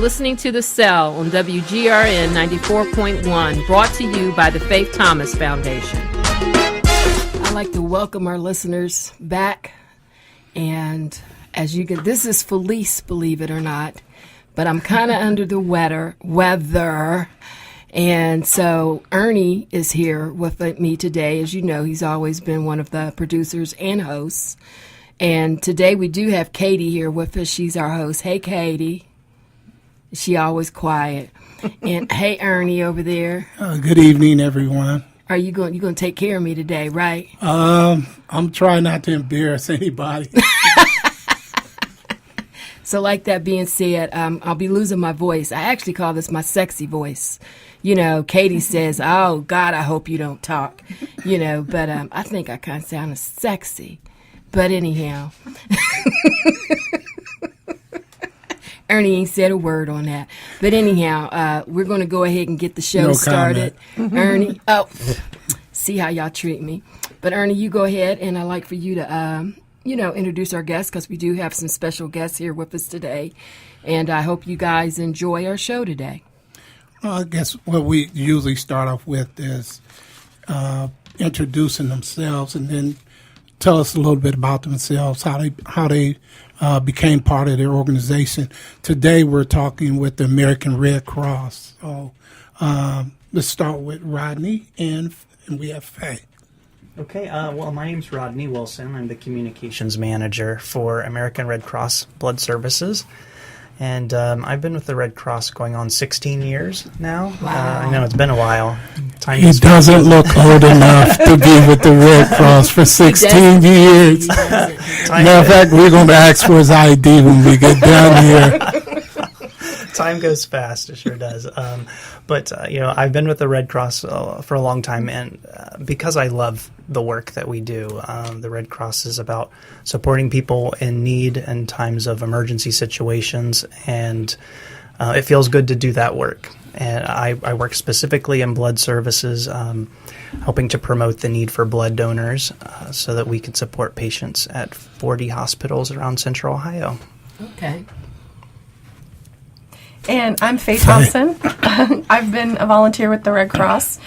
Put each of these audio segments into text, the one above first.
listening to The Cell on WGRN 94.1, brought to you by the Faith Thomas Foundation. I'd like to welcome our listeners back. And as you can, this is Felice, believe it or not, but I'm kind of under the weather. And so Ernie is here with me today. As you know, he's always been one of the producers and hosts. And today we do have Katie here with us. She's our host. Hey, Katie. She always quiet. And hey, Ernie over there. Good evening, everyone. Are you going to take care of me today, right? I'm trying not to embarrass anybody. So like that being said, I'll be losing my voice. I actually call this my sexy voice. You know, Katie says, oh, God, I hope you don't talk. You know, but I think I kind of sound sexy. But anyhow, Ernie ain't said a word on that. But anyhow, we're going to go ahead and get the show started. Ernie, see how y'all treat me. But Ernie, you go ahead, and I'd like for you to, introduce our guests, because we do have some special guests here with us today. And I hope you guys enjoy our show today. I guess what we usually start off with is introducing themselves, and then tell us a little bit about themselves, how they became part of their organization. Today we're talking with the American Red Cross. So let's start with Rodney, and we have Faye. Okay, well, my name's Rodney Wilson. I'm the communications manager for American Red Cross Blood Services. And I've been with the Red Cross going on 16 years now. Wow. I know it's been a while. He doesn't look old enough to be with the Red Cross for 16 years. Matter of fact, we're going to ask for his ID when we get down here. Time goes fast, it sure does. But I've been with the Red Cross for a long time, and because I love the work that we do, the Red Cross is about supporting people in need in times of emergency situations, and it feels good to do that work. And I work specifically in blood services, helping to promote the need for blood donors so that we can support patients at 40 hospitals around Central Ohio. Okay. And I'm Faye Thompson. I've been a volunteer with the Red Cross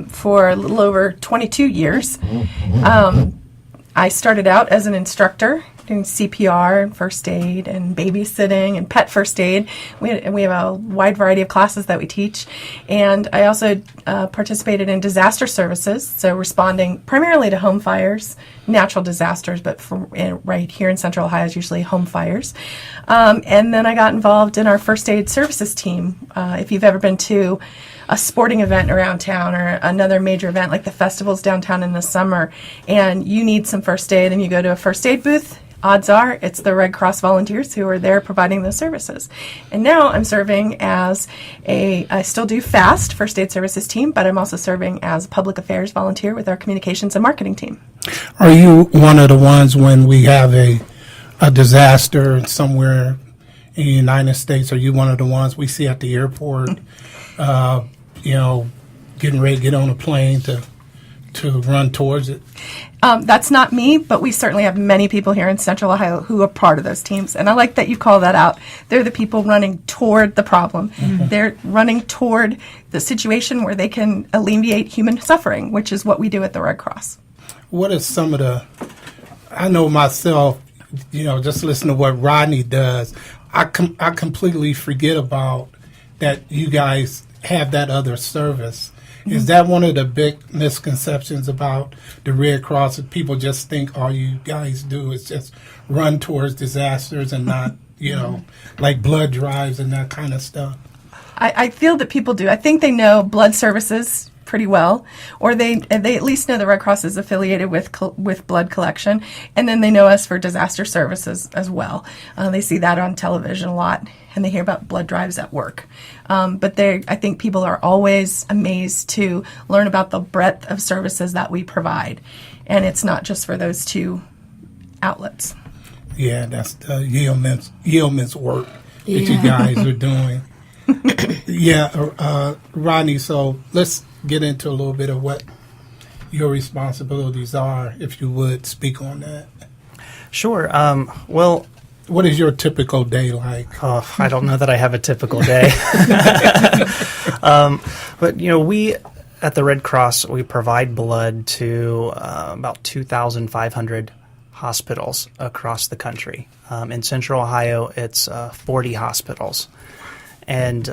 for a little over 22 years. I started out as an instructor doing CPR and first aid and babysitting and pet first aid. We have a wide variety of classes that we teach. And I also participated in disaster services, so responding primarily to home fires, natural disasters, but right here in Central Ohio is usually home fires. And then I got involved in our first aid services team. If you've ever been to a sporting event around town or another major event like the festivals downtown in the summer, and you need some first aid and you go to a first aid booth, odds are it's the Red Cross volunteers who are there providing those services. And now I'm serving as I still do FAST, First Aid Services team, but I'm also serving as a public affairs volunteer with our communications and marketing team. Are you one of the ones when we have a disaster somewhere in the United States, are you one of the ones we see at the airport, getting ready to get on a plane to run towards it? That's not me, but we certainly have many people here in Central Ohio who are part of those teams. And I like that you call that out. They're the people running toward the problem. Mm-hmm. They're running toward the situation where they can alleviate human suffering, which is what we do at the Red Cross. What is some of I know myself, just listen to what Rodney does. I completely forget about that you guys have that other service. Is that one of the big misconceptions about the Red Cross, that people just think all you guys do is just run towards disasters and not, like blood drives and that kind of stuff? I feel that people do. I think they know blood services pretty well, or they at least know the Red Cross is affiliated with blood collection, and then they know us for disaster services as well. They see that on television a lot, and they hear about blood drives at work. But I think people are always amazed to learn about the breadth of services that we provide, and it's not just for those two outlets. Yeah, that's the yeoman's work that you guys are doing. Rodney, so let's get into a little bit of what your responsibilities are, if you would speak on that. Sure. Well, what is your typical day like? Oh, I don't know that I have a typical day. But, we at the Red Cross, we provide blood to about 2,500 hospitals across the country. In Central Ohio, it's 40 hospitals. And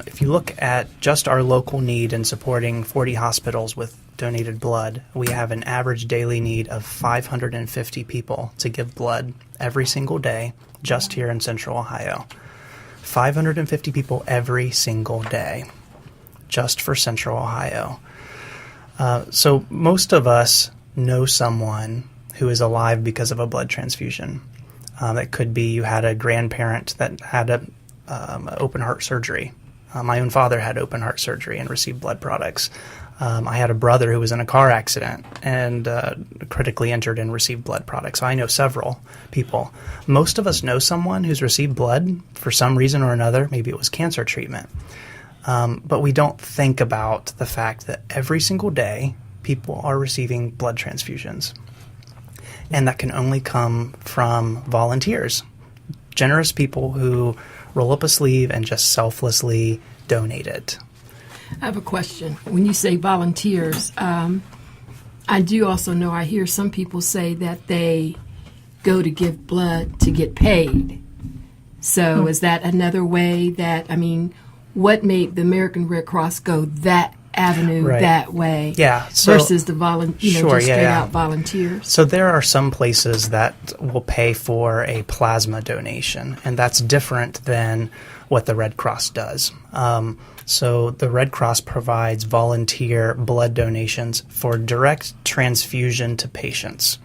if you look at just our local need in supporting 40 hospitals with donated blood, we have an average daily need of 550 people to give blood every single day just here in Central Ohio. 550 people every single day just for Central Ohio. So most of us know someone who is alive because of a blood transfusion. It could be you had a grandparent that had open heart surgery. My own father had open heart surgery and received blood products. I had a brother who was in a car accident and critically injured and received blood products. So I know several people. Most of us know someone who's received blood for some reason or another. Maybe it was cancer treatment. But we don't think about the fact that every single day people are receiving blood transfusions. And that can only come from volunteers, generous people who roll up a sleeve and just selflessly donate it. I have a question. When you say volunteers, I do also know I hear some people say that they go to give blood to get paid. So is that another way that, what made the American Red Cross go that avenue Right. that way Yeah, so- versus the Sure, just yeah, straight yeah. out volunteers? So there are some places that will pay for a plasma donation, and that's different than what the Red Cross does. So the Red Cross provides volunteer blood donations for direct transfusion to patients.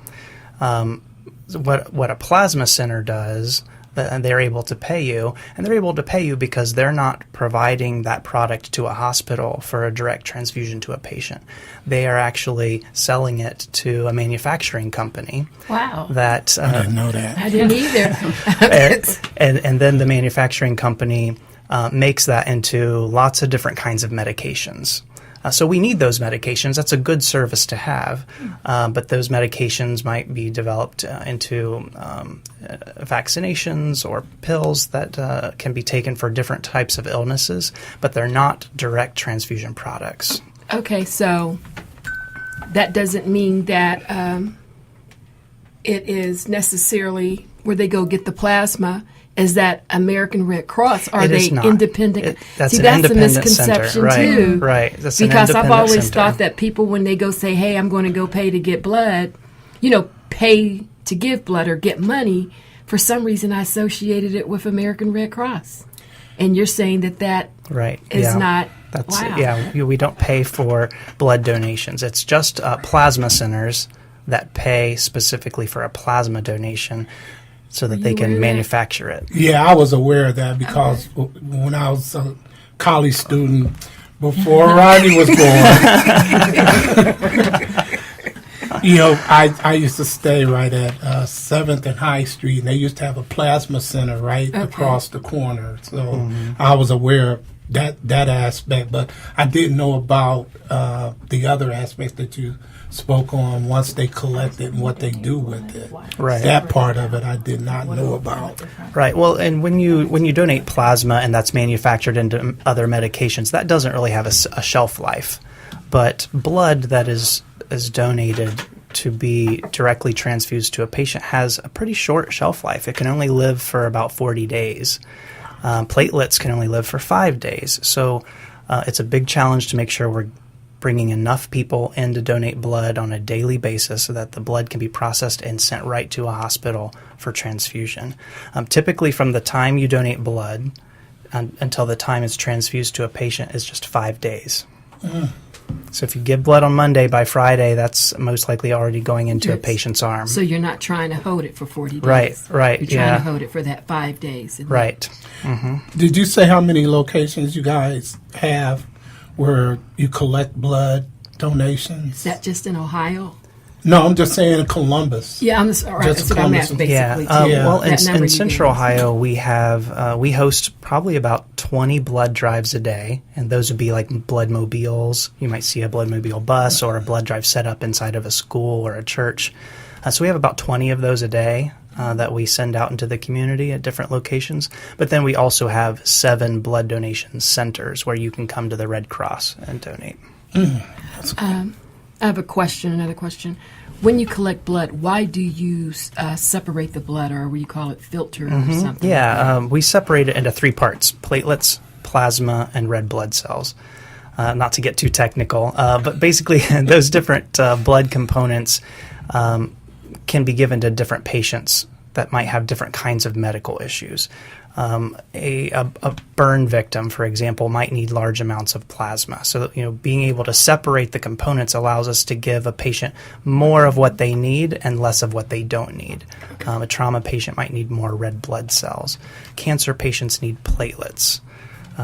What a plasma center does, and they're able to pay you, and they're able to pay you because they're not providing that product to a hospital for a direct transfusion to a patient. They are actually selling it to a manufacturing company. Wow. That I didn't know that. I didn't either. and then the manufacturing company makes that into lots of different kinds of medications. So we need those medications. That's a good service to have. But those medications might be developed into vaccinations or pills that can be taken for different types of illnesses, but they're not direct transfusion products. Okay, so that doesn't mean that it is necessarily where they go get the plasma. Is that American Red Cross? Are It they is not. independent? That's See, an that's independent a misconception center. Right, too. right. That's an because I've independent always center. thought that people, when they go say, "Hey, I'm going to go pay to get blood," pay to give blood or get money. For some reason, I associated it with American Red Cross, and you're saying that Right. is yeah. not. That's wow. yeah. We don't pay for blood donations. It's just plasma centers that pay specifically for a plasma donation, so that they you aware can of that? manufacture it. Yeah, I was aware of that because when I was a college student, before Rodney was born, I used to stay right at 7th and High Street, and they used to have a plasma center right across the corner. So I was aware of that aspect, but I didn't know about the other aspects that you spoke on once they collect it and what they do with it. Right. That part of it I did not know about. Right. Well, and when you donate plasma and that's manufactured into other medications, that doesn't really have a shelf life. But blood that is donated to be directly transfused to a patient has a pretty short shelf life. It can only live for about 40 days. Platelets can only live for 5 days. So it's a big challenge to make sure we're bringing enough people in to donate blood on a daily basis so that the blood can be processed and sent right to a hospital for transfusion. Typically, from the time you donate blood until the time it's transfused to a patient is just 5 days. So if you give blood on Monday, by Friday, that's most likely already going into a Yes. patient's arm. So you're not trying to hold it for 40 days. Right, You're trying yeah. to hold it for that 5 days. And Right. Did you say how many locations you guys have where you collect blood donations? Is that just in Ohio? No, I'm just saying Columbus. Yeah, that's what I'm Just asking Columbus. basically. Yeah. too. Yeah. Well, That number in you Central gave us. Ohio, we have we host probably about 20 blood drives a day, and those would be like blood mobiles. You might see a blood mobile bus or a blood drive set up inside of a school or a church. So we have about 20 of those a day. that we send out into the community at different locations. But then we also have 7 blood donation centers where you can come to the Red Cross and donate. I have another question. When you collect blood, why do you separate the blood, or you call it filter or something? Yeah, we separate it into 3 parts: platelets, plasma, and red blood cells. Not to get too technical, but basically those different blood components can be given to different patients that might have different kinds of medical issues. A burn victim, for example, might need large amounts of plasma. So, being able to separate the components allows us to give a patient more of what they need and less of what they don't need. A trauma patient might need more red blood cells. Cancer patients need platelets.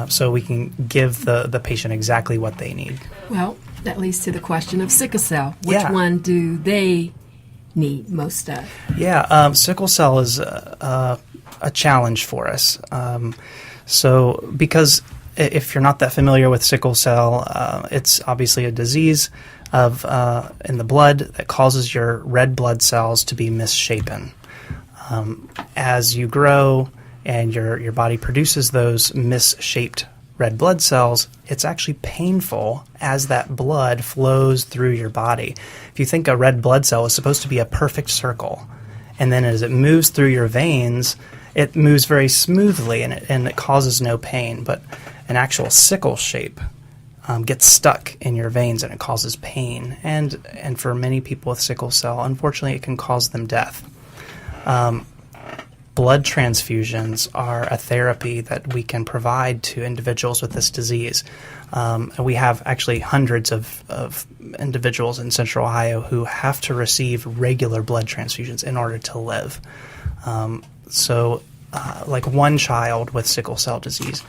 So we can give the patient exactly what they need. Well, that leads to the question of sickle cell. Which Yeah. one do they need most of? Yeah, sickle cell is a challenge for us. So because if you're not that familiar with sickle cell, it's obviously a disease in the blood that causes your red blood cells to be misshapen. As you grow and your body produces those misshaped red blood cells, it's actually painful as that blood flows through your body. If you think a red blood cell is supposed to be a perfect circle, and then as it moves through your veins, it moves very smoothly and it causes no pain. But an actual sickle shape gets stuck in your veins and it causes pain. And for many people with sickle cell, unfortunately, it can cause them death. Blood transfusions are a therapy that we can provide to individuals with this disease. And we have actually hundreds of individuals in Central Ohio who have to receive regular blood transfusions in order to live. Like one child with sickle cell disease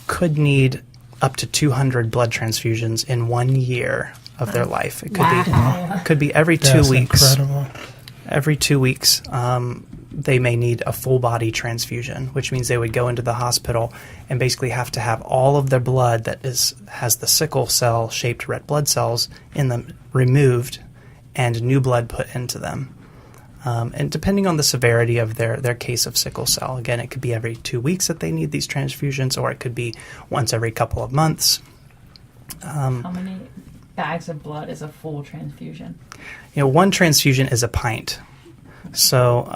could need up to 200 blood transfusions in 1 year of their life. It could be every 2 That's weeks. incredible. Every 2 weeks, they may need a full body transfusion, which means they would go into the hospital and basically have to have all of their blood that has the sickle cell shaped red blood cells in them removed and new blood put into them. And depending on the severity of their case of sickle cell, again, it could be every 2 weeks that they need these transfusions, or it could be once every couple of months. How many bags of blood is a full transfusion? One transfusion is a pint. So,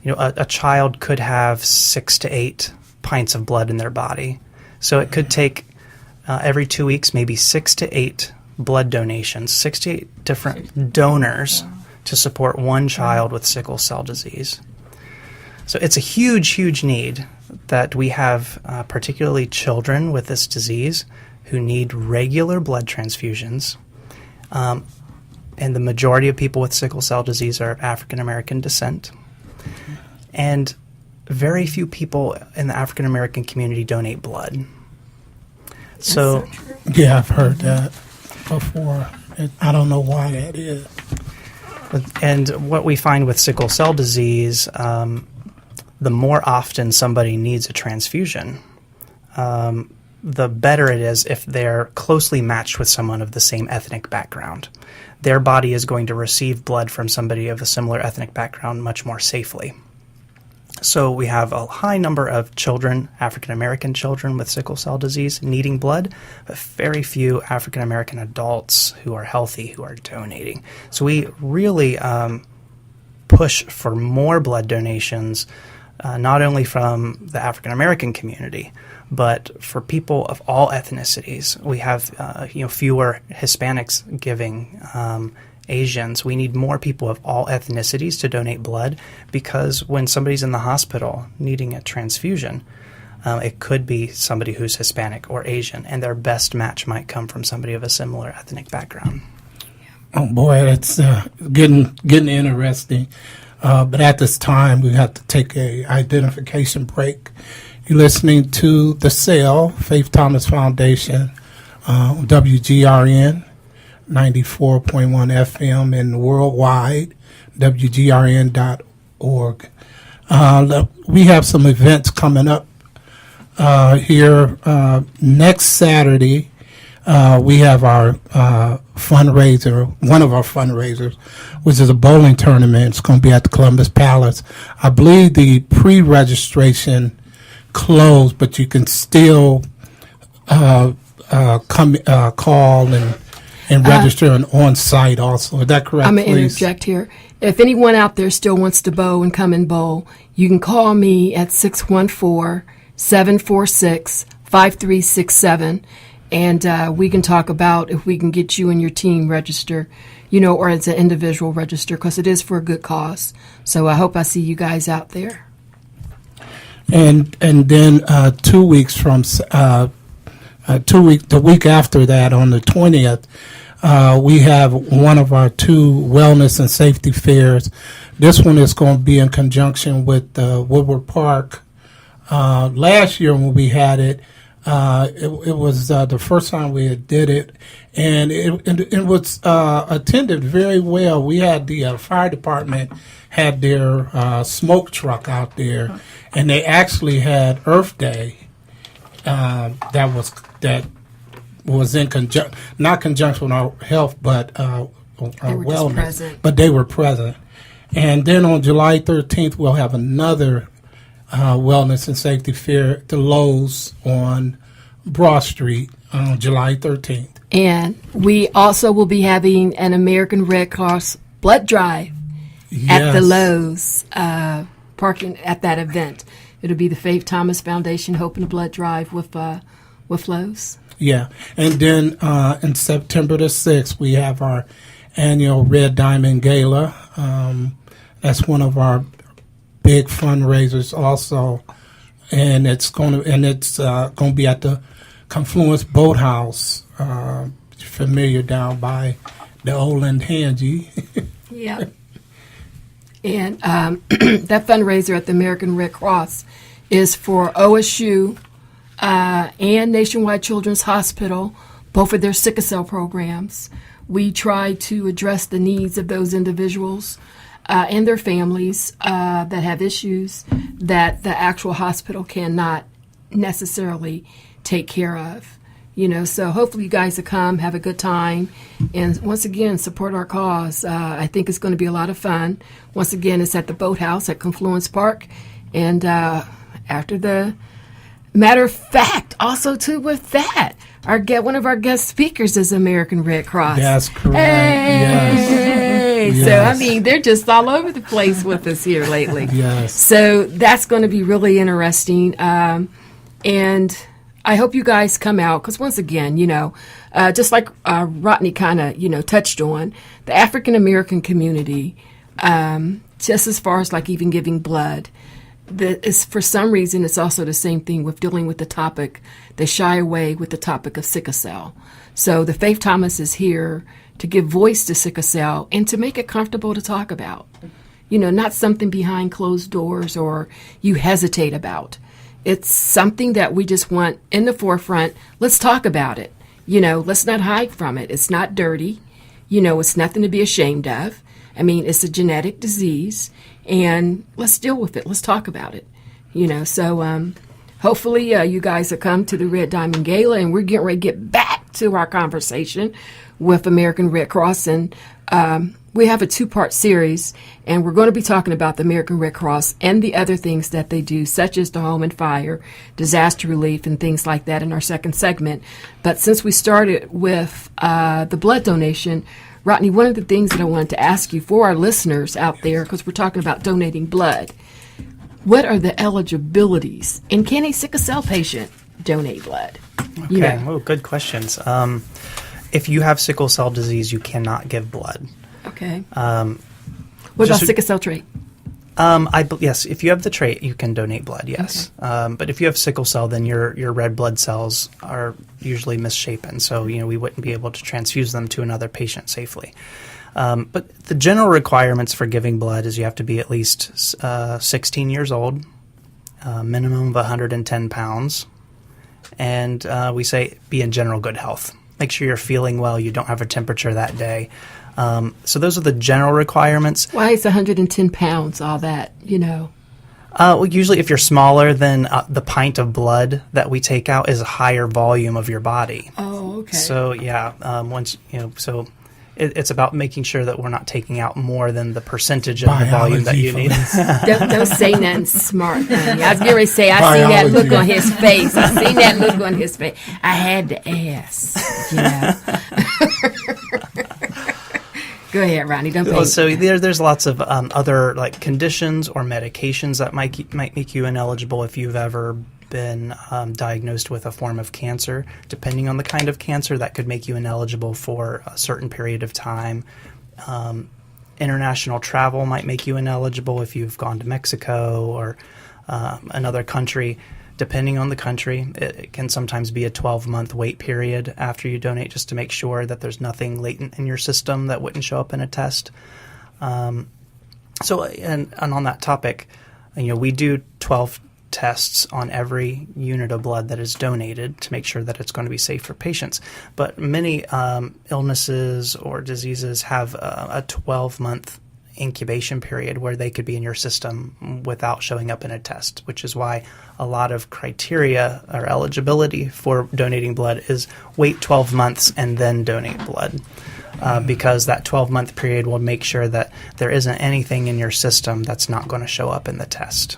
a child could have 6 to 8 pints of blood in their body. So it could take every 2 weeks, maybe 6 to 8 blood donations, 6 to 8 different donors to support one child with sickle cell disease. So it's a huge, huge need that we have, particularly children with this disease who need regular blood transfusions. And the majority of people with sickle cell disease are of African American descent. And very few people in the African American community donate blood. So Yeah, I've heard that before. I don't know why that is. and what we find with sickle cell disease, the more often somebody needs a transfusion, the better it is if they're closely matched with someone of the same ethnic background. Their body is going to receive blood from somebody of a similar ethnic background much more safely. So we have a high number of children, African American children with sickle cell disease needing blood, but very few African American adults who are healthy who are donating. So we really push for more blood donations, not only from the African American community, but for people of all ethnicities. We have fewer Hispanics giving, Asians. We need more people of all ethnicities to donate blood, because when somebody's in the hospital needing a transfusion, it could be somebody who's Hispanic or Asian, and their best match might come from somebody of a similar ethnic background. Oh boy, it's getting interesting. But at this time, we have to take a identification break. You're listening to The Cell, Faith Thomas Foundation, WGRN, 94.1 FM, and worldwide, WGRN.org. We have some events coming up here next Saturday. we have our fundraiser, one of our fundraisers, which is a bowling tournament. It's going to be at the Columbus Palace. I believe the pre-registration closed, but you can still call and register on site also. Is that correct? I'm going to please? interject here. If anyone out there still wants to bow and come and bowl, you can call me at 614-746-5367, and we can talk about if we can get you and your team register, or as an individual register, because it is for a good cause. So I hope I see you guys out there. And then 2 weeks from the week after that, on the 20th, we have one of our 2 wellness and safety fairs. This one is going to be in conjunction with Woodward Park. Last year when we had it, it was the first time we did it, and it was attended very well. We had the fire department had their smoke truck out there, and they actually had Earth Day that was in not conjunction with our health, but our wellness. Present. But they were present. And then on July 13th, we'll have another wellness and safety fair at the Lowe's on Broad Street on July 13th. And we also will be having an American Red Cross blood drive at the Yes. Lowe's parking at that event. It'll be the Faith Thomas Foundation Hope and Blood Drive with Lowe's. Yeah. And then in September the 6th, we have our annual Red Diamond Gala. That's one of our big fundraisers also. And it's going to be at the Confluence Boathouse, familiar down by the Oland Hangy. Yeah. And that fundraiser at the American Red Cross is for OSU and Nationwide Children's Hospital, both of their sickle cell programs. We try to address the needs of those individuals and their families that have issues that the actual hospital cannot necessarily take care of. So hopefully you guys will come, have a good time, and once again, support our cause. I think it's going to be a lot of fun. Once again, it's at the Boathouse at Confluence Park. And after the matter of fact, also too with that, one of our guest speakers is American Red Cross. That's correct. Hey! Yes. So, Yes. they're just all over the place with us here lately. Yes. So that's going to be really interesting. And I hope you guys come out because once again, just like Rodney kind of, touched on, the African American community, just as far as like even giving blood, is for some reason it's also the same thing with dealing with the topic. They shy away with the topic of sickle cell. So the Faith Thomas is here to give voice to sickle cell and to make it comfortable to talk about. Not something behind closed doors or you hesitate about. It's something that we just want in the forefront. Let's talk about it. Let's not hide from it. It's not dirty. It's nothing to be ashamed of. It's a genetic disease, and let's deal with it. Let's talk about it. So hopefully you guys will come to the Red Diamond Gala, and we're getting ready to get back to our conversation with American Red Cross. And we have a 2-part series, and we're going to be talking about the American Red Cross and the other things that they do, such as the home and fire, disaster relief, and things like that in our second segment. But since we started with the blood donation, Rodney, one of the things that I wanted to ask you for our listeners out there, because we're talking about donating blood, what are the eligibilities? And can a sickle cell patient donate blood? Okay, good questions. If you have sickle cell disease, you cannot give blood. Okay. What about sickle cell trait? Yes, if you have the trait, you can donate blood, yes. Okay. But if you have sickle cell, then your red blood cells are usually misshapen, so we wouldn't be able to transfuse them to another patient safely. But the general requirements for giving blood is you have to be at least 16 years old, minimum of 110 pounds, and we say be in general good health. Make sure you're feeling well, you don't have a temperature that day. So those are the general requirements. Why is 110 pounds all that, Well, usually, if you're smaller, then the pint of blood that we take out is a higher volume of your body. Oh, okay. So once it's about making sure that we're not taking out more than the percentage of the volume that you need. Don't say nothing smart, honey. I was going to say, I seen that look on his face. I seen that look on his face. I had to ask, Go ahead, Ronnie. Don't pay. So there's lots of other like conditions or medications that might make you ineligible if you've ever been diagnosed with a form of cancer. Depending on the kind of cancer, that could make you ineligible for a certain period of time. International travel might make you ineligible if you've gone to Mexico or another country. Depending on the country, it can sometimes be a 12-month wait period after you donate, just to make sure that there's nothing latent in your system that wouldn't show up in a test. And on that topic, we do 12 tests on every unit of blood that is donated to make sure that it's going to be safe for patients. But many illnesses or diseases have a 12-month incubation period where they could be in your system without showing up in a test, which is why a lot of criteria or eligibility for donating blood is wait 12 months and then donate blood. Because that 12-month period will make sure that there isn't anything in your system that's not going to show up in the test.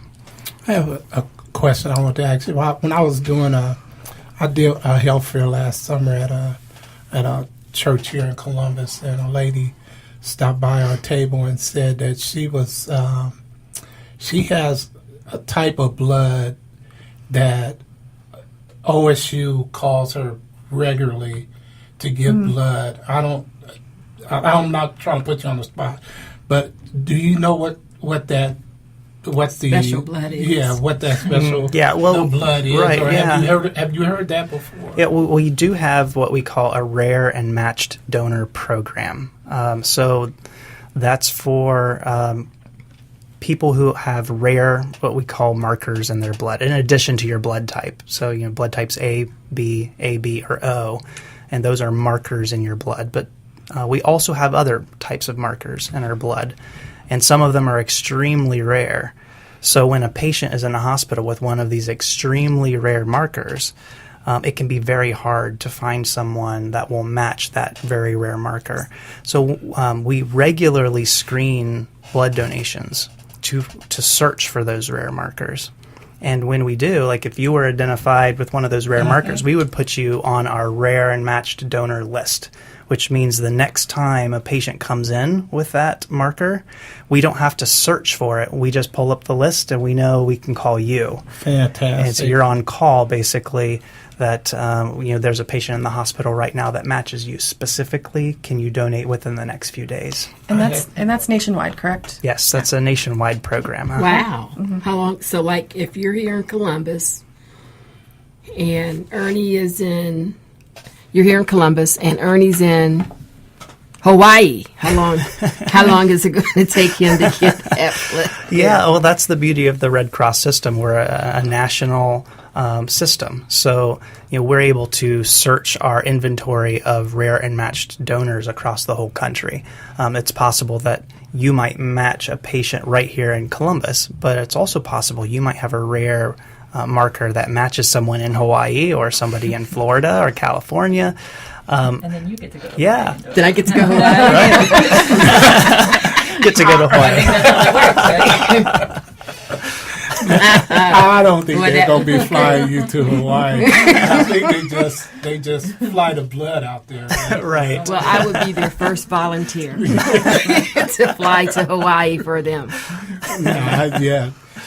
I have a question I want to ask you. When I was doing I did a health fair last summer at a church here in Columbus, and a lady stopped by our table and said that she has a type of blood that OSU calls her regularly to give blood. I'm not trying to put you on the spot, but do you know what the Special blood is? Yeah, what that special blood is. Right, or yeah. have you heard that before? Yeah, we do have what we call a rare and matched donor program. So that's for people who have rare, what we call markers in their blood, in addition to your blood type. So, blood types A, B, or O, and those are markers in your blood. But we also have other types of markers in our blood, and some of them are extremely rare. So when a patient is in a hospital with one of these extremely rare markers, it can be very hard to find someone that will match that very rare marker. So we regularly screen blood donations to search for those rare markers. And when we do, like if you were identified with one of those rare markers, we would put you on our rare and matched donor list, which means the next time a patient comes in with that marker, we don't have to search for it. We just pull up the list and we know we can call you. Fantastic. And so you're on call, basically, that there's a patient in the hospital right now that matches you specifically. Can you donate within the next few days? And that's nationwide, correct? Yes, that's a nationwide program. Wow. How long? So, like, if you're here in Columbus and Ernie is in... You're here in Columbus, and Ernie's in Hawaii. How long is it going to take him to get that flip? Yeah, well, that's the beauty of the Red Cross system. We're a national system, so we're able to search our inventory of rare and matched donors across the whole country. It's possible that you might match a patient right here in Columbus, but it's also possible you might have a rare marker that matches someone in Hawaii or somebody in Florida or California. And then you get to go to Yeah. Hawaii. Did I get to go Hawaii? Get to go to Hawaii. I don't think Well, they're that- going to be flying you to Hawaii. I think they just fly the blood out there. Right? Right. Well, I would be their first volunteer to fly to Hawaii for them.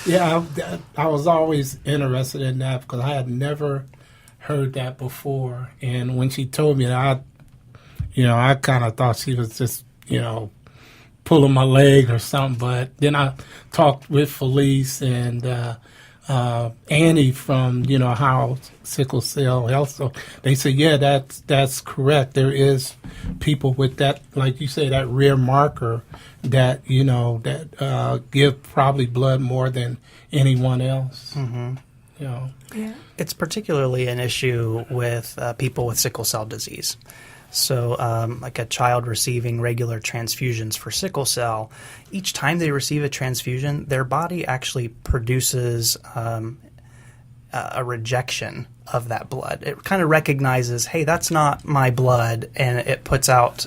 I was always interested in that because I had never heard that before. And when she told me that, I kind of thought she was just, pulling my leg or something. But then I talked with Felice and Annie from, how sickle cell health. So they said, yeah, that's correct. There is people with that, like you say, that rare marker that, that give probably blood more than anyone else. Mm-hmm. It's particularly an issue with people with sickle cell disease. So, like a child receiving regular transfusions for sickle cell, each time they receive a transfusion, their body actually produces a rejection of that blood. It kind of recognizes, hey, that's not my blood, and it puts out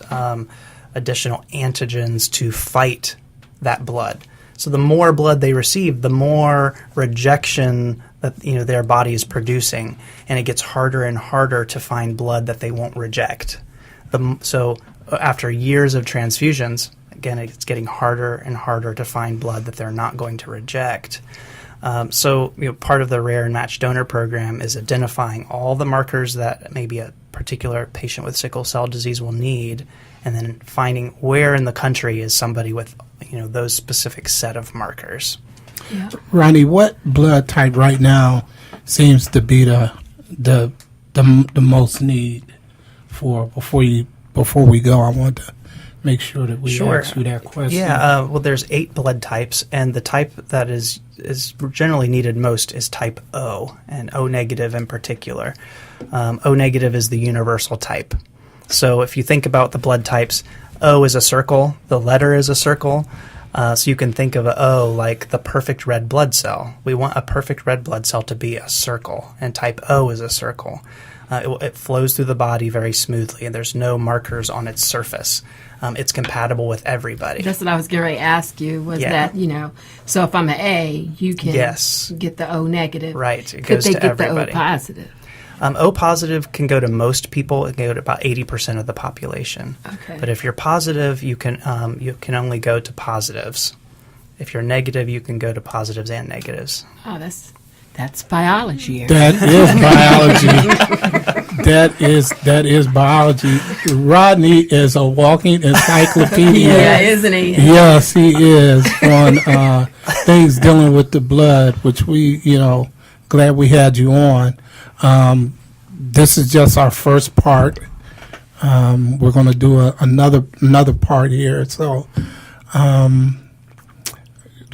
additional antigens to fight that blood. So the more blood they receive, the more rejection that their body is producing, and it gets harder and harder to find blood that they won't reject. So after years of transfusions, again, it's getting harder and harder to find blood that they're not going to reject. So part of the Rare and Match Donor Program is identifying all the markers that maybe a particular patient with sickle cell disease will need, and then finding where in the country is somebody with those specific set of markers. Yeah. Ronnie, what blood type right now seems to be the most need for before we go? I want to make sure that we ask you that question. Yeah, well, there's 8 blood types, and the type that is generally needed most is type O, and O negative in particular. O negative is the universal type. So if you think about the blood types, O is a circle, the letter is a circle. So you can think of an O like the perfect red blood cell. We want a perfect red blood cell to be a circle, and type O is a circle. It flows through the body very smoothly, and there's no markers on its surface. It's compatible with everybody. That's what I was getting ready to ask you, was that, so if I'm an A, you can get the O negative. Right. It Could goes they to get everybody. the O positive? O positive can go to most people. It can go to about 80% of the population. Okay. But if you're positive, you can only go to positives. If you're negative, you can go to positives and negatives. Oh, that's biology. That is biology. that is biology. Rodney is a walking encyclopedia. Yeah, isn't he? Yes, he is on things dealing with the blood, which we, glad we had you on. This is just our first part. We're going to do another part here. So,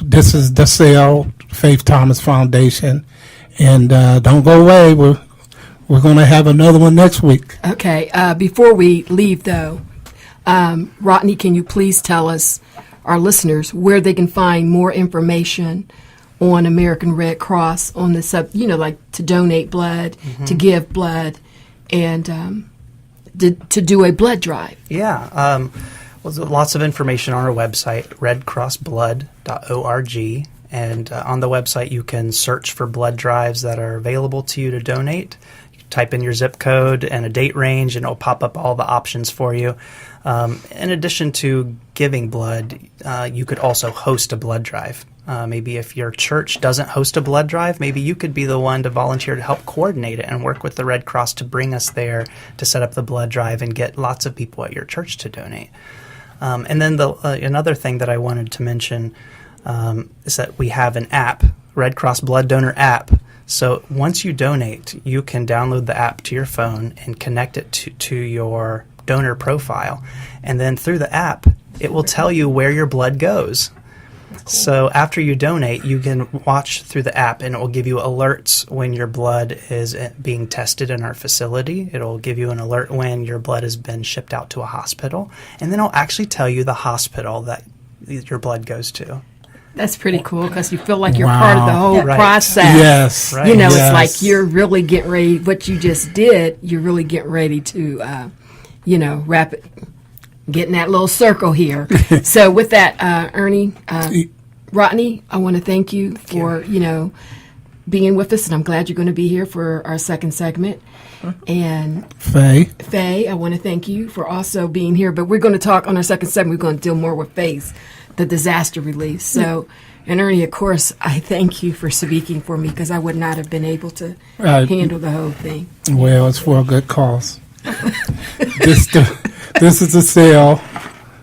this is the Cell Faith Thomas Foundation, and don't go away. We're going to have another one next week. Okay. Before we leave, though, Rodney, can you please tell us, our listeners, where they can find more information on American Red Cross, on the like to donate blood, to give blood, and to do a blood drive? Yeah. Well, there's lots of information on our website, redcrossblood.org. And on the website, you can search for blood drives that are available to you to donate. You can type in your zip code and a date range, and it'll pop up all the options for you. In addition to giving blood, you could also host a blood drive. Maybe if your church doesn't host a blood drive, maybe you could be the one to volunteer to help coordinate it and work with the Red Cross to bring us there to set up the blood drive and get lots of people at your church to donate. And then another thing that I wanted to mention is that we have an app, Red Cross Blood Donor app. So once you donate, you can download the app to your phone and connect it to your donor profile. And then through the app, it will tell you where your blood goes. So after you donate, you can watch through the app, and it will give you alerts when your blood is being tested in our facility. It'll give you an alert when your blood has been shipped out to a hospital, and then it'll actually tell you the hospital that your blood goes to. That's pretty cool, because you feel like you're part of the whole Right. process. Yes. Right. It's Yes. like you're really getting ready. What you just did, you're really getting ready to, wrap it, get in that little circle here. So with that, Ernie, Rodney, I want to thank you for, being with us, and I'm glad you're going to be here for our second segment. And Faye, I want to thank you for also being here. But we're going to talk on our second segment. We're going to deal more with Faye's, the disaster relief. So, and Ernie, of course, I thank you for speaking for me, because I would not have been able to handle the whole thing. Well, it's for a good cause. This is the Cell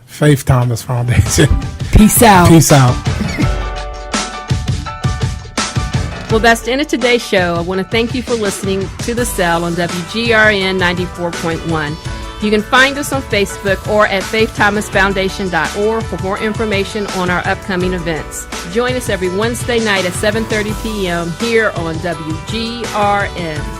Faith Thomas Foundation. Peace out. Peace out. Well, that's the end of today's show. I want to thank you for listening to The Cell on WGRN 94.1. You can find us on Facebook or at faiththomasfoundation.org for more information on our upcoming events. Join us every Wednesday night at 7:30 p.m. here on WGRN.